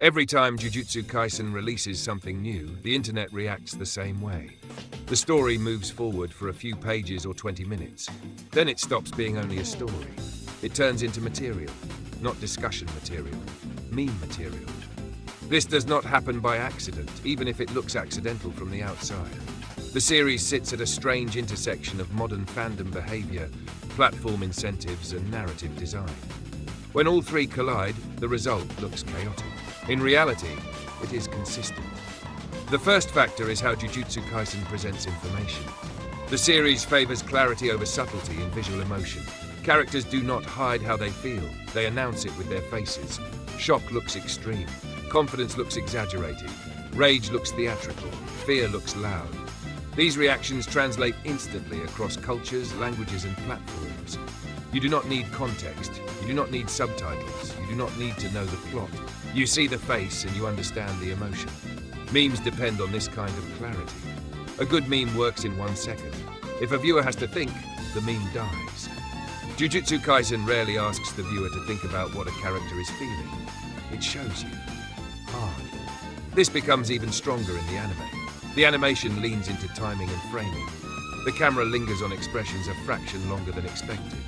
Every time Jujutsu Kaisen releases something new, the internet reacts the same way. The story moves forward for a few pages or 20 minutes. Then it stops being only a story. It turns into material, not discussion material, meme material. This does not happen by accident, even if it looks accidental from the outside. The series sits at a strange intersection of modern fandom behavior, platform incentives, and narrative design. When all three collide, the result looks chaotic. In reality, it is consistent. The first factor is how Jujutsu Kaisen presents information. The series favors clarity over subtlety in visual emotion. Characters do not hide how they feel, they announce it with their faces. Shock looks extreme, confidence looks exaggerated, rage looks theatrical, fear looks loud. These reactions translate instantly across cultures, languages, and platforms. You do not need context, you do not need subtitles, you do not need to know the plot. You see the face and you understand the emotion. Memes depend on this kind of clarity. A good meme works in 1 second. If a viewer has to think, the meme dies. Jujutsu Kaisen rarely asks the viewer to think about what a character is feeling. It shows you. Hard. This becomes even stronger in the anime. The animation leans into timing and framing. The camera lingers on expressions a fraction longer than expected.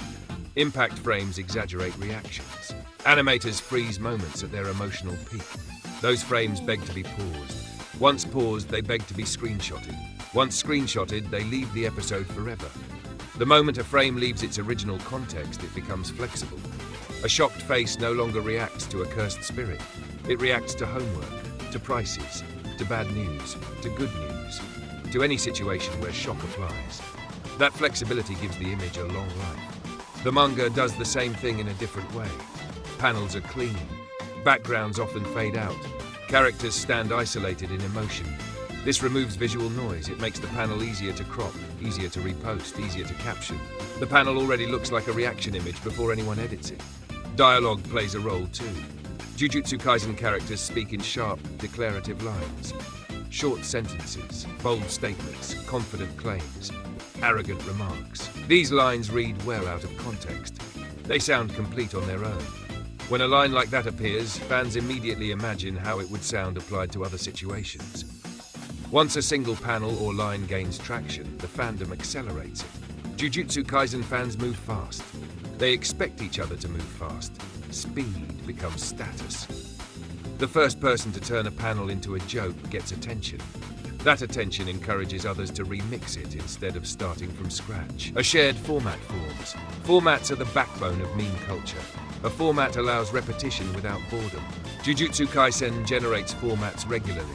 Impact frames exaggerate reactions. Animators freeze moments at their emotional peak. Those frames beg to be paused. Once paused, they beg to be screenshotted. Once screenshotted, they leave the episode forever. The moment a frame leaves its original context, it becomes flexible. A shocked face no longer reacts to a cursed spirit. It reacts to homework, to prices, to bad news, to good news, to any situation where shock applies. That flexibility gives the image a long life. The manga does the same thing in a different way. Panels are clean. Backgrounds often fade out. Characters stand isolated in emotion. This removes visual noise. It makes the panel easier to crop, easier to repost, easier to caption. The panel already looks like a reaction image before anyone edits it. Dialogue plays a role too. Jujutsu Kaisen characters speak in sharp, declarative lines. Short sentences, bold statements, confident claims, arrogant remarks. These lines read well out of context. They sound complete on their own. When a line like that appears, fans immediately imagine how it would sound applied to other situations. Once a single panel or line gains traction, the fandom accelerates it. Jujutsu Kaisen fans move fast. They expect each other to move fast. Speed becomes status. The first person to turn a panel into a joke gets attention. That attention encourages others to remix it instead of starting from scratch. A shared format forms. Formats are the backbone of meme culture. A format allows repetition without boredom. Jujutsu Kaisen generates formats regularly.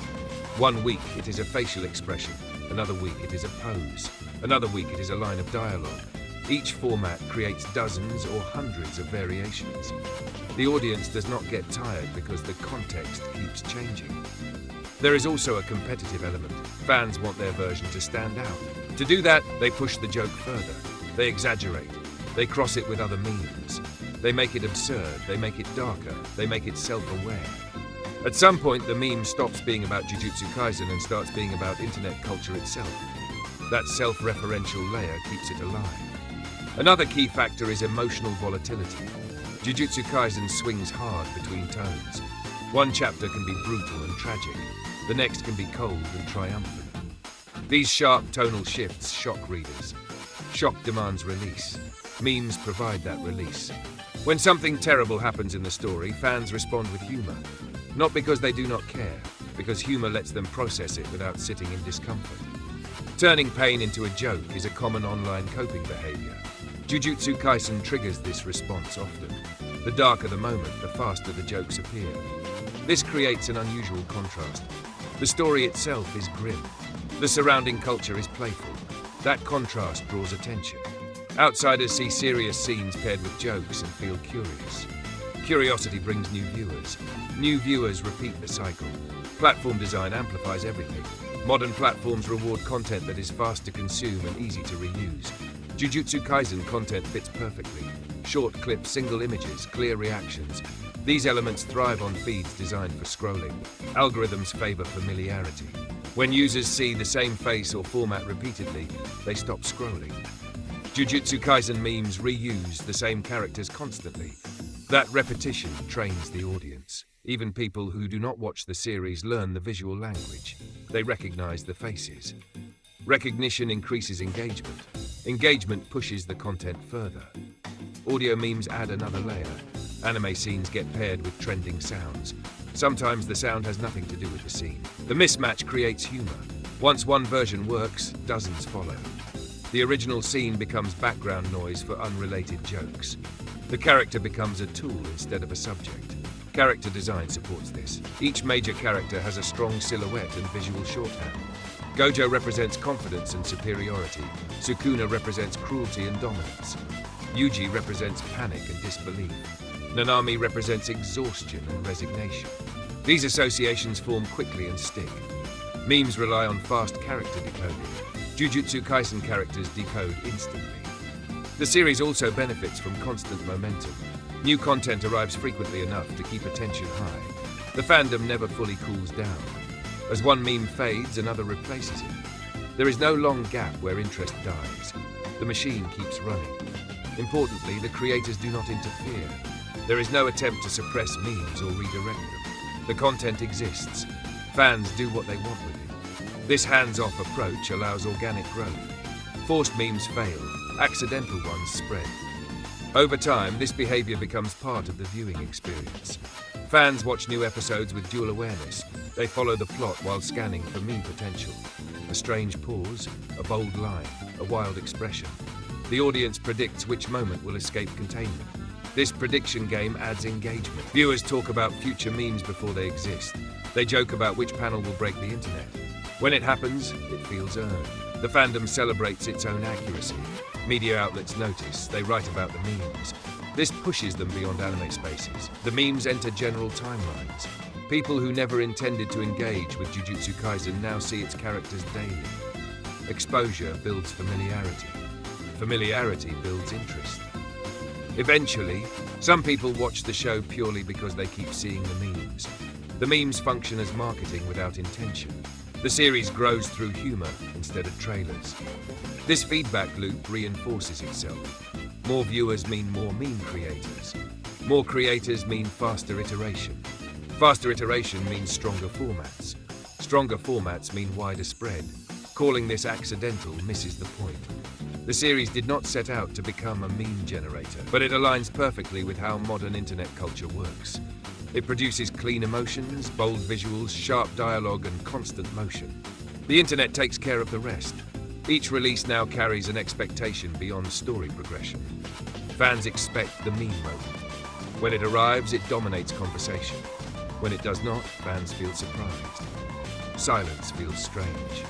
1 week it is a facial expression, another week it is a pose, another week it is a line of dialogue. Each format creates dozens or hundreds of variations. The audience does not get tired because the context keeps changing. There is also a competitive element. Fans want their version to stand out. To do that, they push the joke further. They exaggerate. They cross it with other memes. They make it absurd, they make it darker, they make it self-aware. At some point, the meme stops being about Jujutsu Kaisen and starts being about internet culture itself. That self-referential layer keeps it alive. Another key factor is emotional volatility. Jujutsu Kaisen swings hard between tones. One chapter can be brutal and tragic. The next can be cold and triumphant. These sharp tonal shifts shock readers. Shock demands release. Memes provide that release. When something terrible happens in the story, fans respond with humor. Not because they do not care, because humor lets them process it without sitting in discomfort. Turning pain into a joke is a common online coping behavior. Jujutsu Kaisen triggers this response often. The darker the moment, the faster the jokes appear. This creates an unusual contrast. The story itself is grim. The surrounding culture is playful. That contrast draws attention. Outsiders see serious scenes paired with jokes and feel curious. Curiosity brings new viewers. New viewers repeat the cycle. Platform design amplifies everything. Modern platforms reward content that is fast to consume and easy to reuse. Jujutsu Kaisen content fits perfectly. Short clips, single images, clear reactions. These elements thrive on feeds designed for scrolling. Algorithms favor familiarity. When users see the same face or format repeatedly, they stop scrolling. Jujutsu Kaisen memes reuse the same characters constantly. That repetition trains the audience. Even people who do not watch the series learn the visual language. They recognize the faces. Recognition increases engagement. Engagement pushes the content further. Audio memes add another layer. Anime scenes get paired with trending sounds. Sometimes the sound has nothing to do with the scene. The mismatch creates humor. Once one version works, dozens follow. The original scene becomes background noise for unrelated jokes. The character becomes a tool instead of a subject. Character design supports this. Each major character has a strong silhouette and visual shorthand. Gojo represents confidence and superiority. Sukuna represents cruelty and dominance. Yuji represents panic and disbelief. Nanami represents exhaustion and resignation. These associations form quickly and stick. Memes rely on fast character decoding. Jujutsu Kaisen characters decode instantly. The series also benefits from constant momentum. New content arrives frequently enough to keep attention high. The fandom never fully cools down. As one meme fades, another replaces it. There is no long gap where interest dies. The machine keeps running. Importantly, the creators do not interfere. There is no attempt to suppress memes or redirect them. The content exists. Fans do what they want with it. This hands-off approach allows organic growth. Forced memes fail. Accidental ones spread. Over time, this behavior becomes part of the viewing experience. Fans watch new episodes with dual awareness. They follow the plot while scanning for meme potential. A strange pause, a bold line, a wild expression. The audience predicts which moment will escape containment. This prediction game adds engagement. Viewers talk about future memes before they exist. They joke about which panel will break the internet. When it happens, it feels earned. The fandom celebrates its own accuracy. Media outlets notice, they write about the memes. This pushes them beyond anime spaces. The memes enter general timelines. People who never intended to engage with Jujutsu Kaisen now see its characters daily. Exposure builds familiarity. Familiarity builds interest. Eventually, some people watch the show purely because they keep seeing the memes. The memes function as marketing without intention. The series grows through humor instead of trailers. This feedback loop reinforces itself. More viewers mean more meme creators. More creators mean faster iteration. Faster iteration means stronger formats. Stronger formats mean wider spread. Calling this accidental misses the point. The series did not set out to become a meme generator, but it aligns perfectly with how modern internet culture works. It produces clean emotions, bold visuals, sharp dialogue, and constant motion. The internet takes care of the rest. Each release now carries an expectation beyond story progression. Fans expect the meme moment. When it arrives, it dominates conversation. When it does not, fans feel surprised. Silence feels strange.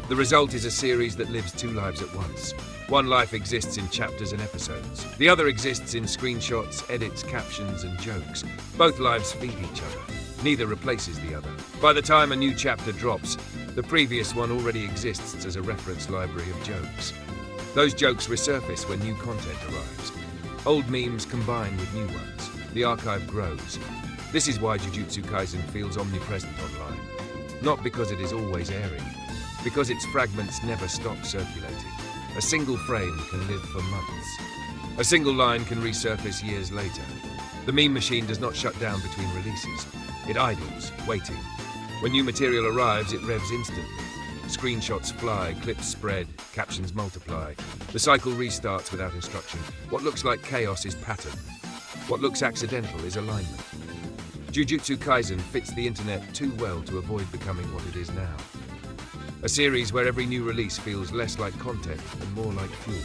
The result is a series that lives two lives at once. One life exists in chapters and episodes. The other exists in screenshots, edits, captions, and jokes. Both lives feed each other. Neither replaces the other. By the time a new chapter drops, the previous one already exists as a reference library of jokes. Those jokes resurface when new content arrives. Old memes combine with new ones. The archive grows. This is why Jujutsu Kaisen feels omnipresent online. Not because it is always airing, because its fragments never stop circulating. A single frame can live for months. A single line can resurface years later. The meme machine does not shut down between releases. It idles, waiting. When new material arrives, it revs instantly. Screenshots fly, clips spread, captions multiply. The cycle restarts without instruction. What looks like chaos is pattern. What looks accidental is alignment. Jujutsu Kaisen fits the internet too well to avoid becoming what it is now. A series where every new release feels less like content and more like fuel.